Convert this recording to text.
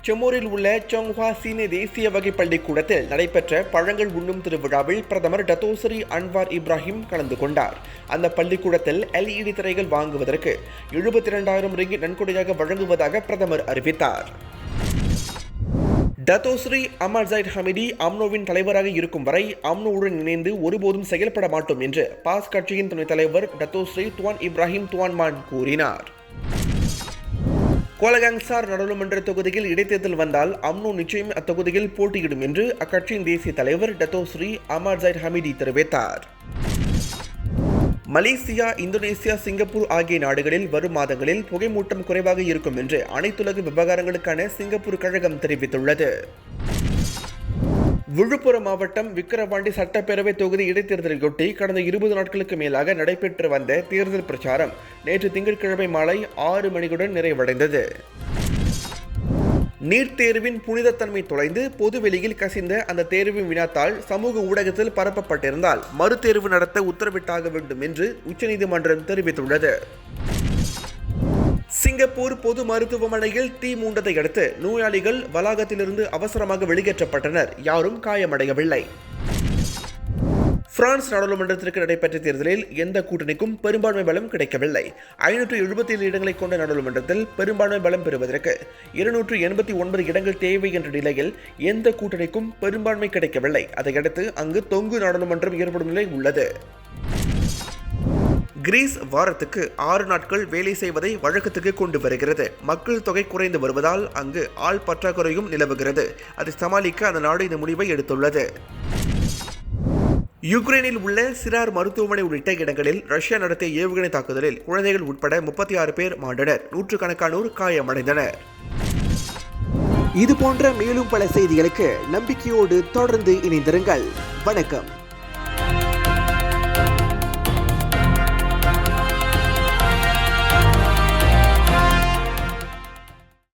செம்மூரில் உள்ள சோங்ஹுவா சீன தேசிய வகை பள்ளிக்கூடத்தில் நடைபெற்ற பழங்கள் உண்ணும் திருவிழாவில் பிரதமர் டத்தோஸ்ரீ அன்வார் இப்ராஹிம் கலந்து கொண்டார். அந்த பள்ளிக்கூடத்தில் LED திரைகள் வாங்குவதற்கு 72,000 ரிங்கிட் நன்கொடையாக வழங்குவதாக பிரதமர் அறிவித்தார். டத்தோஸ்ரீ அமர் ஜைட் ஹமிடி அம்னோவின் தலைவராக இருக்கும் வரை அம்னோவுடன் இணைந்து ஒருபோதும் செயல்பட மாட்டோம் என்று பாஸ் கட்சியின் துணைத் தலைவர் டத்தோஸ்ரீ துவான் இப்ராஹிம் துவான் மான் கூறினார். கோலகாங்சார் நாடாளுமன்ற தொகுதியில் இடைத்தேர்தல் வந்தால் அம்னோ நிச்சயம் அத்தொகுதியில் போட்டியிடும் என்று அக்கட்சியின் தேசிய தலைவர் டத்தோஸ்ரீ அமர் ஜைட் ஹமிடி தெரிவித்தார். மலேசியா, இந்தோனேசியா, சிங்கப்பூர் ஆகிய நாடுகளில் வரும் மாதங்களில் புகைமூட்டம் குறைவாக இருக்கும் என்று அனைத்துலக விவகாரங்களுக்கான சிங்கப்பூர் கழகம் தெரிவித்துள்ளது. விழுப்புரம் மாவட்டம் விக்கிரவாண்டி சட்டப்பேரவை தொகுதி இடைத்தேர்தலையொட்டி கடந்த 20 நாட்களுக்கு மேலாக நடைபெற்று வந்த தேர்தல் பிரச்சாரம் நேற்று திங்கட்கிழமை மாலை 6 மணியுடன் நிறைவடைந்தது. நீட் தேர்வின் புனிதத்தன்மை தொலைந்து பொதுவெளியில் கசிந்த அந்த தேர்வின் வினாத்தாள் சமூக ஊடகத்தில் பரப்பப்பட்டிருந்தால் மறுதேர்வு நடத்த உத்தரவிட்டாக வேண்டும் என்று உச்சநீதிமன்றம் தெரிவித்துள்ளது. சிங்கப்பூர் பொது மருத்துவமனையில் தீ மூண்டதை அடுத்து நோயாளிகள் வளாகத்திலிருந்து அவசரமாக வெளியேற்றப்பட்டனர். யாரும் காயமடையவில்லை. பிரான்ஸ் நாடாளுமன்றத்திற்கு நடைபெற்ற தேர்தலில் எந்த கூட்டணிக்கும் பெரும்பான்மை பலம் கிடைக்கவில்லை. 577 இடங்களை கொண்ட நாடாளுமன்றத்தில் பெரும்பான்மை பலம் பெறுவதற்கு 289 இடங்கள் தேவை என்ற நிலையில் எந்த கூட்டணிக்கும் பெரும்பான்மை கிடைக்கவில்லை. அதையடுத்து அங்கு தொங்கு நாடாளுமன்றம் ஏற்படும் நிலை உள்ளது. கிரீஸ் வாரத்துக்கு 6 நாட்கள் வேலை செய்வதை வழக்கத்துக்கு கொண்டு வருகிறது. மக்கள் தொகை குறைந்து வருவதால் அங்கு ஆள் பற்றாக்குறையும் நிலவுகிறது. அதை சமாளிக்க அந்த நாடு இந்த முடிவை எடுத்துள்ளது. யுக்ரைனில் உள்ள சிரார் மருத்துவமனை உள்ளிட்ட இடங்களில் ரஷ்யா நடத்திய ஏவுகணை தாக்குதலில் குழந்தைகள் உட்பட 36 பேர் மாண்டனர். நூற்றுக்கணக்கானோர் காயமடைந்தனர். இது போன்ற மேலும் பல செய்திகளுக்கு நம்பிக்கையோடு தொடர்ந்து இணைந்திருங்கள். வணக்கம்.